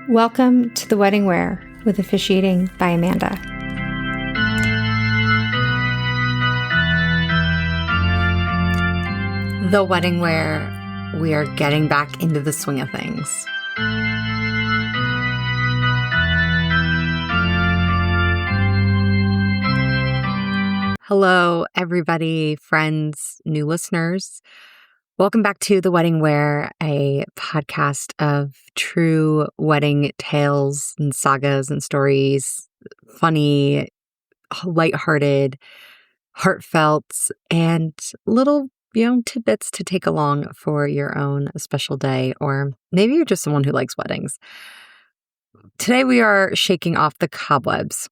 Welcome to The Wedding Wear with Officiating by Amanda. The Wedding Wear, we are getting back into the swing of things. Hello, everybody, friends, new listeners. Welcome back to The Wedding Wear, a podcast of true wedding tales and sagas and stories, funny, lighthearted, heartfelt, and little, tidbits to take along for your own special day, or maybe you're just someone who likes weddings. Today we are shaking off the cobwebs.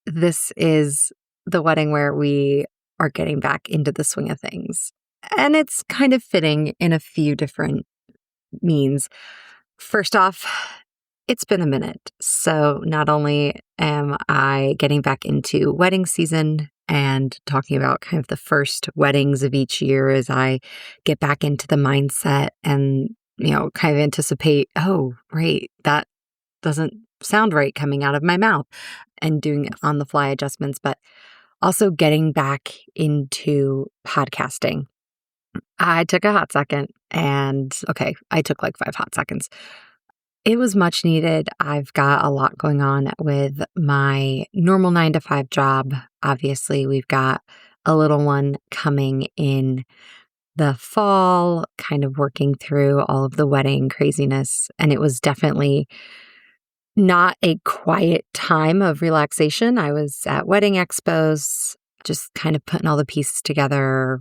This is The Wedding Wear we are getting back into the swing of things. And it's kind of fitting in a few different means. First off, it's been a minute. So not only am I getting back into wedding season and talking about kind of the first weddings of each year as I get back into the mindset and, kind of anticipate, oh, right, that doesn't sound right coming out of my mouth, and doing on the fly adjustments, but also getting back into podcasting. I took a hot second I took like 5 hot seconds. It was much needed. I've got a lot going on with my normal 9-to-5 job. Obviously, we've got a little one coming in the fall, kind of working through all of the wedding craziness. And it was definitely not a quiet time of relaxation. I was at wedding expos, just kind of putting all the pieces together.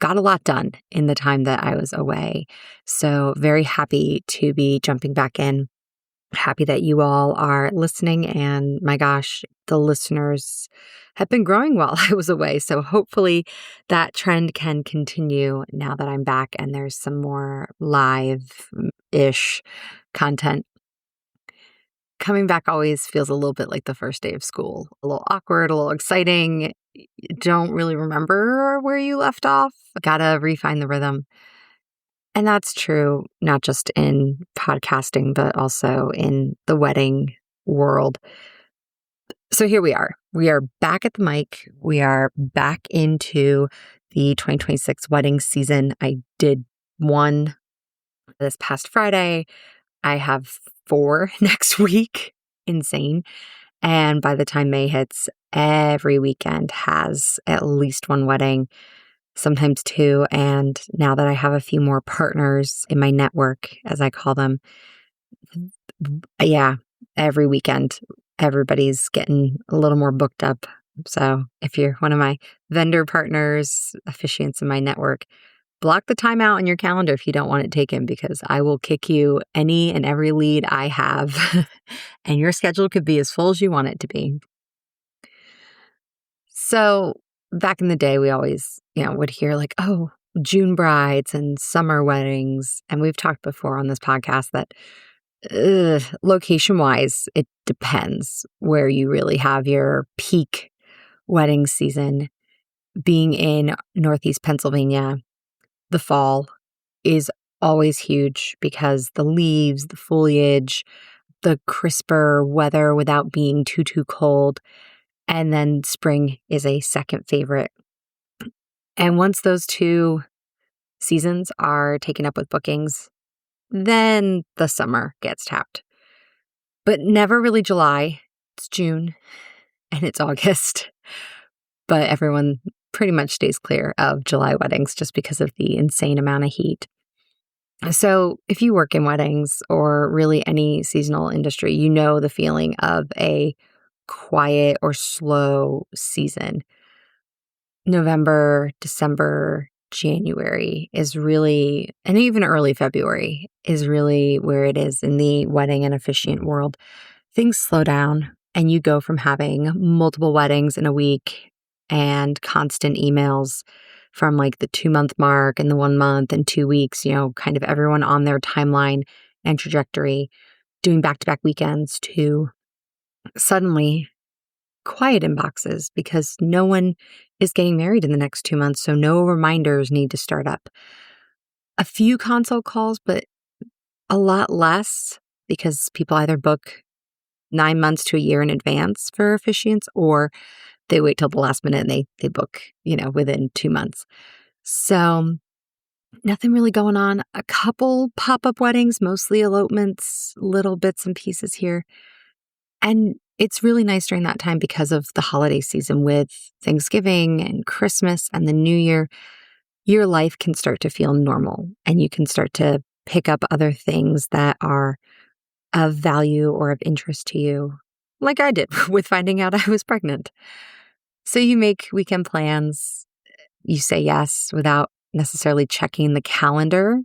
Got a lot done in the time that I was away. So very happy to be jumping back in. Happy that you all are listening. And my gosh, the listeners have been growing while I was away. So hopefully that trend can continue now that I'm back and there's some more live-ish content. Coming back always feels a little bit like the first day of school. A little awkward, a little exciting. Don't really remember where you left off. Gotta refine the rhythm. And that's true, not just in podcasting, but also in the wedding world. So here we are. We are back at the mic. We are back into the 2026 wedding season. I did one this past Friday. I have 4 next week. Insane. And by the time May hits, every weekend has at least one wedding, sometimes 2. And now that I have a few more partners in my network, as I call them, every weekend, everybody's getting a little more booked up. So if you're one of my vendor partners, officiants in my network, block the time out on your calendar if you don't want it taken, because I will kick you any and every lead I have, and your schedule could be as full as you want it to be. So back in the day, we always, would hear like, oh, June brides and summer weddings. And we've talked before on this podcast that location-wise, it depends where you really have your peak wedding season. Being in Northeast Pennsylvania, the fall is always huge because the leaves, the foliage, the crisper weather without being too cold. And then spring is a second favorite. And once those 2 seasons are taken up with bookings, then the summer gets tapped. But never really July. It's June and it's August. But everyone pretty much stays clear of July weddings just because of the insane amount of heat. So if you work in weddings or really any seasonal industry, you know the feeling of a quiet or slow season. November, December, January is really, and even early February is really where it is in the wedding and officiant world. Things slow down and you go from having multiple weddings in a week and constant emails from like the 2-month mark and the 1 month and 2 weeks, kind of everyone on their timeline and trajectory doing back-to-back weekends, to suddenly quiet inboxes because no one is getting married in the next 2 months. So no reminders need to start up. A few consult calls, but a lot less because people either book 9 months to a year in advance for officiants, or they wait till the last minute and they book, within 2 months. So nothing really going on. A couple pop-up weddings, mostly elopements, little bits and pieces here. And it's really nice during that time because of the holiday season with Thanksgiving and Christmas and the New Year. Your life can start to feel normal and you can start to pick up other things that are of value or of interest to you, like I did with finding out I was pregnant. So you make weekend plans, you say yes without necessarily checking the calendar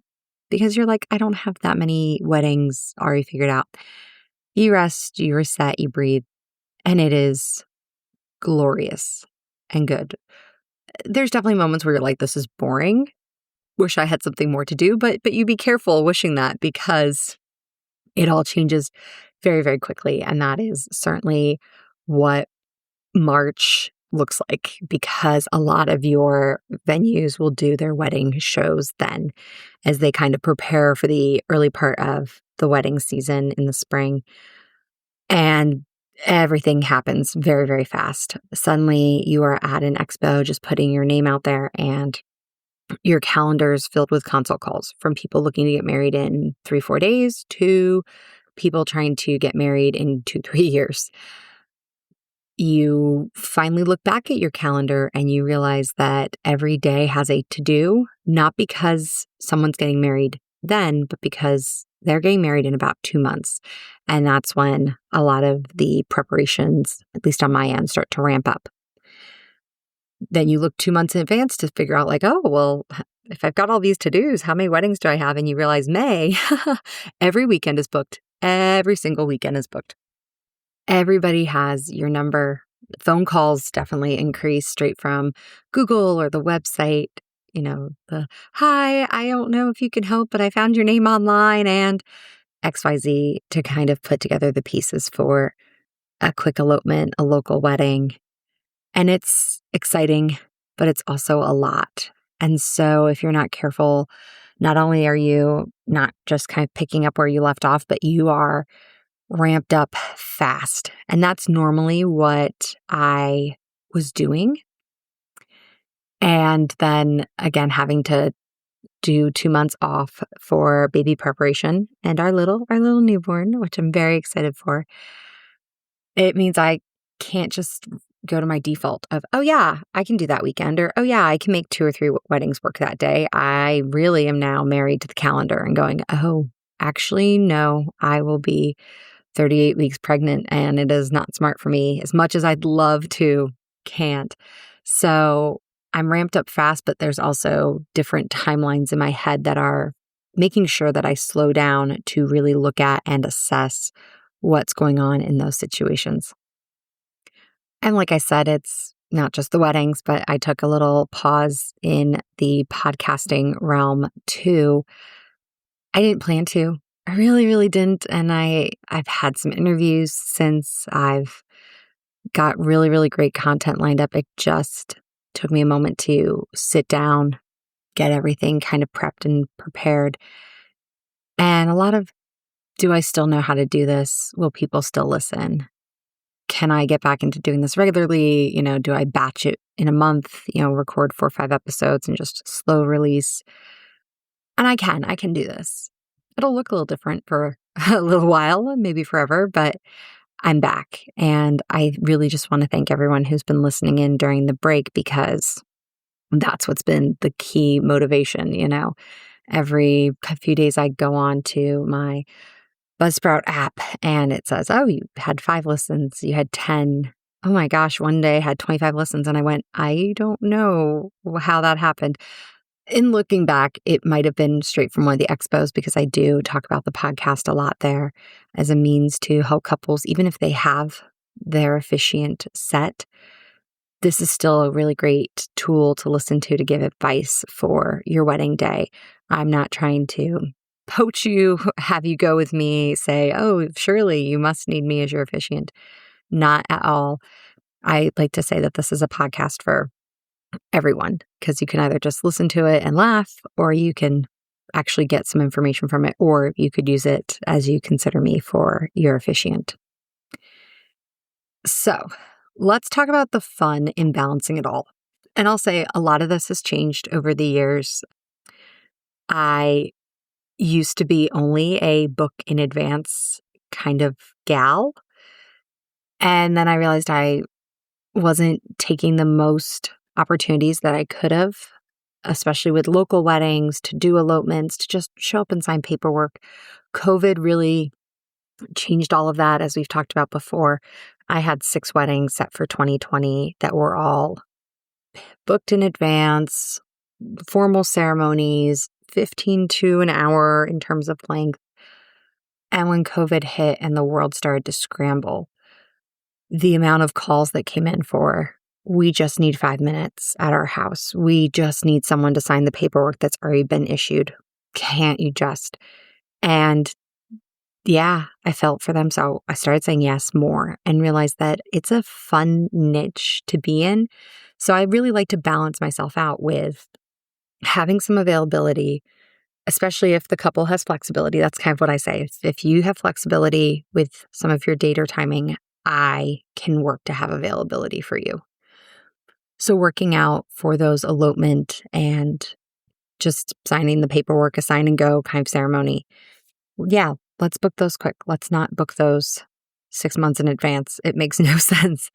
because you're like, I don't have that many weddings already figured out. You rest, you reset, you breathe, and it is glorious and good. There's definitely moments where you're like, this is boring. Wish I had something more to do, but you be careful wishing that because it all changes very, very quickly. And that is certainly what March looks like, because a lot of your venues will do their wedding shows then as they kind of prepare for the early part of the wedding season in the spring. And everything happens very, very fast. Suddenly you are at an expo just putting your name out there and your calendar is filled with consult calls from people looking to get married in 3-4 days to people trying to get married in 2-3 years. You finally look back at your calendar and you realize that every day has a to-do, not because someone's getting married then, but because they're getting married in about 2 months. And that's when a lot of the preparations, at least on my end, start to ramp up. Then you look 2 months in advance to figure out like, oh, well, if I've got all these to-dos, how many weddings do I have? And you realize May, every weekend is booked. Every single weekend is booked. Everybody has your number. Phone calls definitely increase straight from Google or the website. Hi, I don't know if you can help, but I found your name online and XYZ to kind of put together the pieces for a quick elopement, a local wedding. And it's exciting, but it's also a lot. And so if you're not careful, not only are you not just kind of picking up where you left off, but you are ramped up fast. And that's normally what I was doing. And then again, having to do 2 months off for baby preparation and our little newborn, which I'm very excited for. It means I can't just go to my default of, oh yeah, I can do that weekend, or oh yeah, I can make 2 or 3 weddings work that day. I really am now married to the calendar and going, oh, actually, no, I will be 38 weeks pregnant and it is not smart for me as much as I'd love to, can't. So I'm ramped up fast, but there's also different timelines in my head that are making sure that I slow down to really look at and assess what's going on in those situations. And like I said, it's not just the weddings, but I took a little pause in the podcasting realm too. I didn't plan to. I really, really didn't. And I've had some interviews since. I've got really, really great content lined up. It just took me a moment to sit down, get everything kind of prepped and prepared. And a lot of, do I still know how to do this? Will people still listen? Can I get back into doing this regularly? Do I batch it in a month, record 4 or 5 episodes and just slow release? And I can do this. It'll look a little different for a little while, maybe forever, but I'm back. And I really just want to thank everyone who's been listening in during the break, because that's what's been the key motivation. Every few days I go on to my Buzzsprout app and it says, oh, you had 5 listens, you had 10. Oh my gosh, one day I had 25 listens and I went, I don't know how that happened. In looking back, it might have been straight from one of the expos, because I do talk about the podcast a lot there as a means to help couples, even if they have their officiant set. This is still a really great tool to listen to give advice for your wedding day. I'm not trying to poach you, have you go with me, say, oh, surely you must need me as your officiant. Not at all. I like to say that this is a podcast for everyone, because you can either just listen to it and laugh, or you can actually get some information from it, or you could use it as you consider me for your officiant. So let's talk about the fun in balancing it all. And I'll say a lot of this has changed over the years. I used to be only a book in advance kind of gal. And then I realized I wasn't taking the most opportunities that I could have, especially with local weddings, to do elopements, to just show up and sign paperwork. COVID really changed all of that, as we've talked about before. I had 6 weddings set for 2020 that were all booked in advance, formal ceremonies, 15 to an hour in terms of length. And when COVID hit and the world started to scramble, the amount of calls that came in for, we just need 5 minutes at our house. We just need someone to sign the paperwork that's already been issued. Can't you just? And yeah, I felt for them. So I started saying yes more and realized that it's a fun niche to be in. So I really like to balance myself out with having some availability, especially if the couple has flexibility. That's kind of what I say. If you have flexibility with some of your date or timing, I can work to have availability for you. So working out for those elopement and just signing the paperwork, a sign and go kind of ceremony. Yeah, let's book those quick. Let's not book those 6 months in advance. It makes no sense.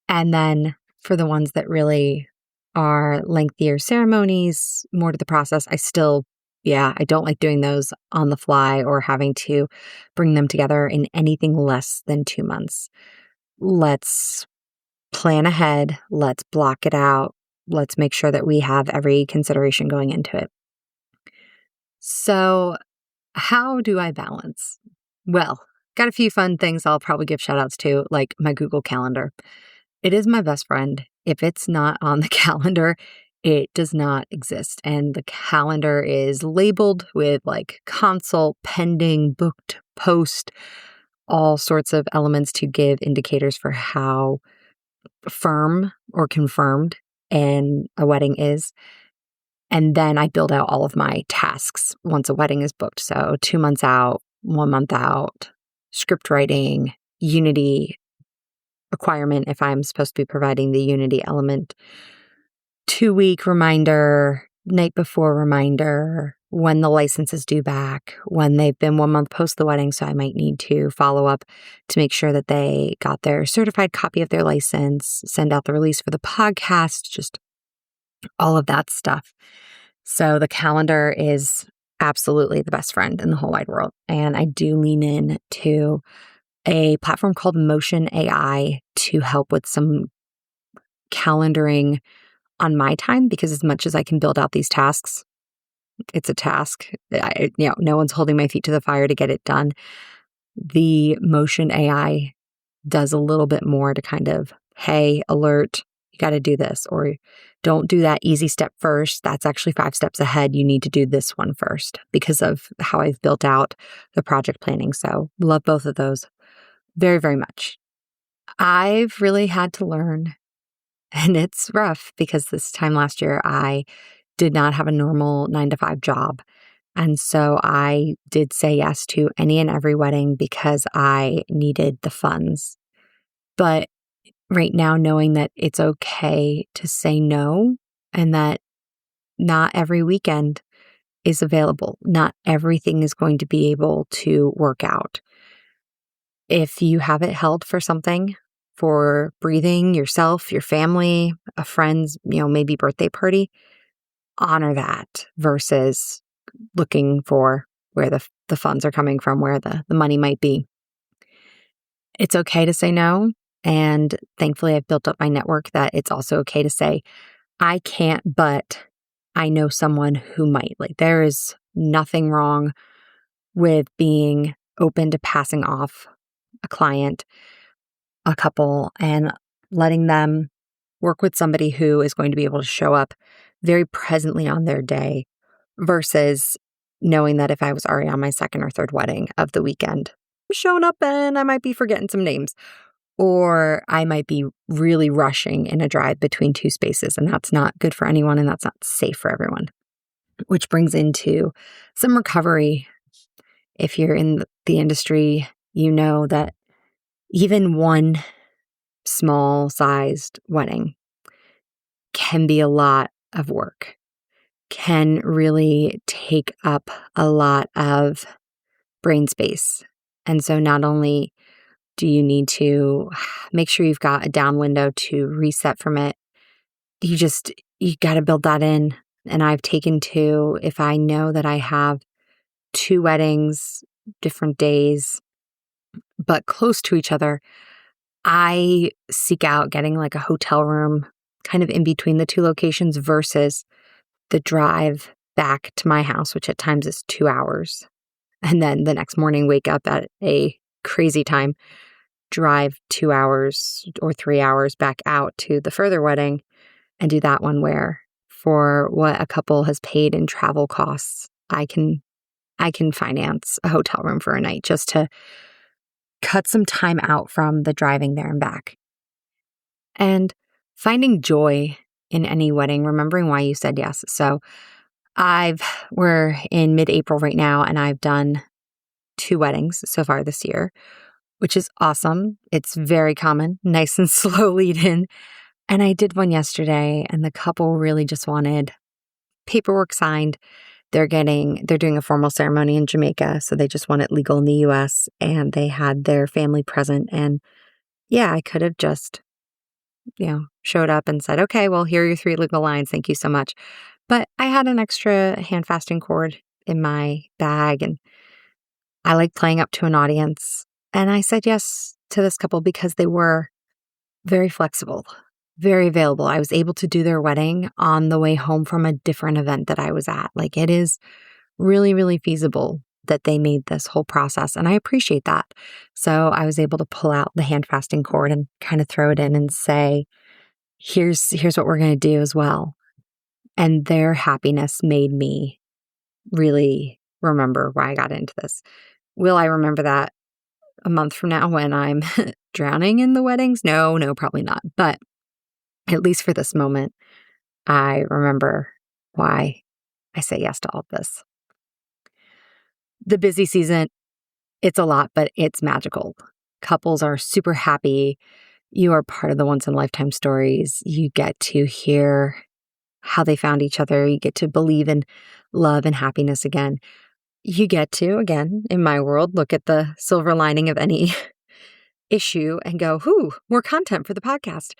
And then for the ones that really are lengthier ceremonies, more to the process, I don't like doing those on the fly or having to bring them together in anything less than 2 months. Let's plan ahead. Let's block it out. Let's make sure that we have every consideration going into it. So how do I balance? Well, got a few fun things I'll probably give shout outs to, like my Google Calendar. It is my best friend. If it's not on the calendar, it does not exist. And the calendar is labeled with like consult, pending, booked, post, all sorts of elements to give indicators for how firm or confirmed a wedding is. And then I build out all of my tasks once a wedding is booked. So 2 months out, 1 month out, script writing, Unity requirement if I'm supposed to be providing the Unity element, 2-week reminder, night before reminder, when the license is due back, when they've been 1 month post the wedding. So I might need to follow up to make sure that they got their certified copy of their license, send out the release for the podcast, just all of that stuff. So the calendar is absolutely the best friend in the whole wide world. And I do lean in to a platform called Motion AI to help with some calendaring on my time, because as much as I can build out these tasks, it's a task. No one's holding my feet to the fire to get it done. The Motion AI does a little bit more to kind of, hey, alert, you got to do this, or don't do that easy step first. That's actually 5 steps ahead. You need to do this one first because of how I've built out the project planning. So love both of those very, very much. I've really had to learn, and it's rough because this time last year, I did not have a normal 9-to-5 job. And so I did say yes to any and every wedding because I needed the funds. But right now, knowing that it's okay to say no and that not every weekend is available, not everything is going to be able to work out. If you have it held for something, for breathing, yourself, your family, a friend's, maybe birthday party, honor that versus looking for where the funds are coming from, where the money might be. It's okay to say no. And thankfully, I've built up my network that it's also okay to say, I can't, but I know someone who might. Like, there is nothing wrong with being open to passing off a client, a couple, and letting them work with somebody who is going to be able to show up very presently on their day versus knowing that if I was already on my second or third wedding of the weekend, I'm showing up and I might be forgetting some names, or I might be really rushing in a drive between 2 spaces, and that's not good for anyone and that's not safe for everyone. which brings into some recovery. If you're in the industry, you know that even one small-sized wedding can be a lot of work, can really take up a lot of brain space. And so not only do you need to make sure you've got a down window to reset from it, you got to build that in. And I've taken to, if I know that I have 2 weddings, different days, but close to each other, I seek out getting like a hotel room kind of in between the 2 locations versus the drive back to my house, which at times is 2 hours. And then the next morning, wake up at a crazy time, drive 2 hours or 3 hours back out to the further wedding and do that one where for what a couple has paid in travel costs, I can finance a hotel room for a night just to cut some time out from the driving there and back. And finding joy in any wedding, remembering why you said yes. So we're in mid-April right now, and I've done 2 weddings so far this year, which is awesome. It's very common, nice and slow lead in. And I did one yesterday, and the couple really just wanted paperwork signed. They're doing a formal ceremony in Jamaica, so they just want it legal in the US, and they had their family present. And yeah, I could have just, showed up and said, okay, well, here are your 3 legal lines. Thank you so much. But I had an extra hand fasting cord in my bag, and I like playing up to an audience. And I said yes to this couple because they were very flexible, very available. I was able to do their wedding on the way home from a different event that I was at. Like, it is really, really feasible that they made this whole process. And I appreciate that. So I was able to pull out the hand fasting cord and kind of throw it in and say, here's what we're going to do as well. And their happiness made me really remember why I got into this. Will I remember that a month from now when I'm drowning in the weddings? No, probably not. But at least for this moment, I remember why I say yes to all of this. The busy season, it's a lot, but it's magical. Couples are super happy. You are part of the once-in-a-lifetime stories. You get to hear how they found each other. You get to believe in love and happiness again. You get to, again, in my world, look at the silver lining of any issue and go, more content for the podcast.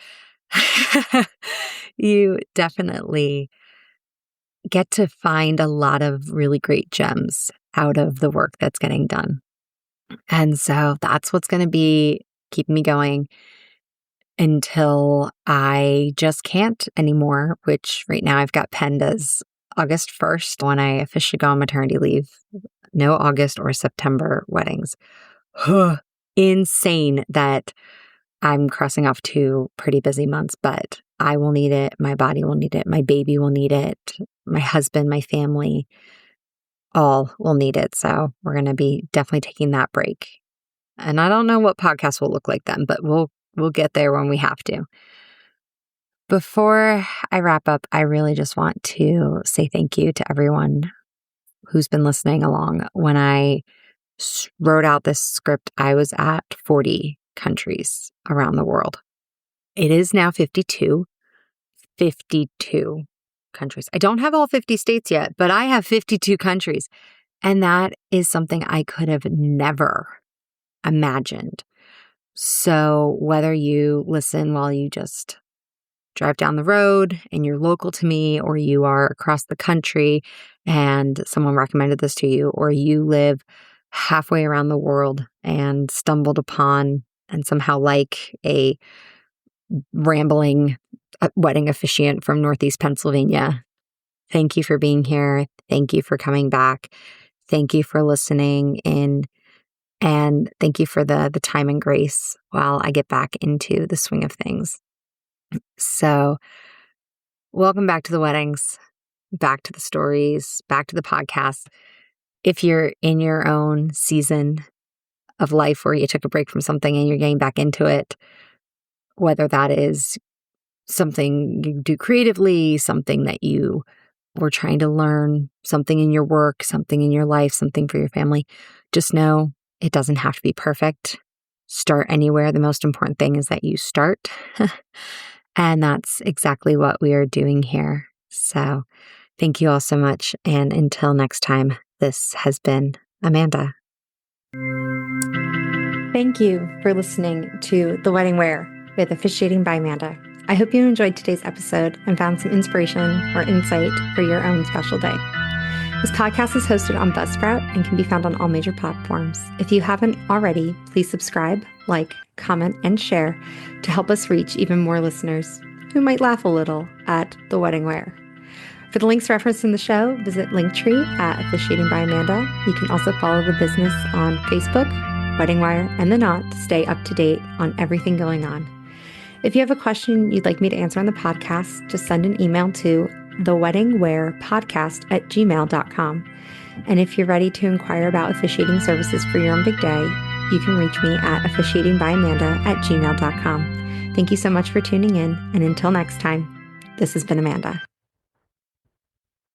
You definitely get to find a lot of really great gems out of the work that's getting done. And so that's what's going to be keeping me going until I just can't anymore, which right now I've got penned as August 1st when I officially go on maternity leave. No August or September weddings. Insane that I'm crossing off 2 pretty busy months, but I will need it. My body will need it. My baby will need it. My husband, my family, all will need it. So we're going to be definitely taking that break. And I don't know what podcast will look like then, but we'll get there when we have to. Before I wrap up, I really just want to say thank you to everyone who's been listening along. When I wrote out this script, I was at 40 countries around the world. It is now 52 countries. I don't have all 50 states yet, but I have 52 countries. And that is something I could have never imagined. So whether you listen while you just drive down the road and you're local to me, or you are across the country and someone recommended this to you, or you live halfway around the world and stumbled upon and somehow like a rambling wedding officiant from Northeast Pennsylvania, thank you for being here. Thank you for coming back. Thank you for listening in. And thank you for the time and grace while I get back into the swing of things. So welcome back to the weddings, back to the stories, back to the podcast. If you're in your own season of life where you took a break from something and you're getting back into it, whether that is something you do creatively, something that you or trying to learn something in your work, something in your life, something for your family, just know it doesn't have to be perfect. Start anywhere. The most important thing is that you start. And that's exactly what we are doing here. So thank you all so much. And until next time, this has been Amanda. Thank you for listening to The Wedding Wear with Officiating by Amanda. I hope you enjoyed today's episode and found some inspiration or insight for your own special day. This podcast is hosted on Buzzsprout and can be found on all major platforms. If you haven't already, please subscribe, like, comment, and share to help us reach even more listeners who might laugh a little at The Wedding Wear. For the links referenced in the show, visit Linktree at Officiating by Amanda. You can also follow the business on Facebook, Wedding Wire, and The Knot to stay up to date on everything going on. If you have a question you'd like me to answer on the podcast, just send an email to theweddingwearpodcast@gmail.com. And if you're ready to inquire about officiating services for your own big day, you can reach me at officiatingbyamanda@gmail.com. Thank you so much for tuning in, and until next time, this has been Amanda.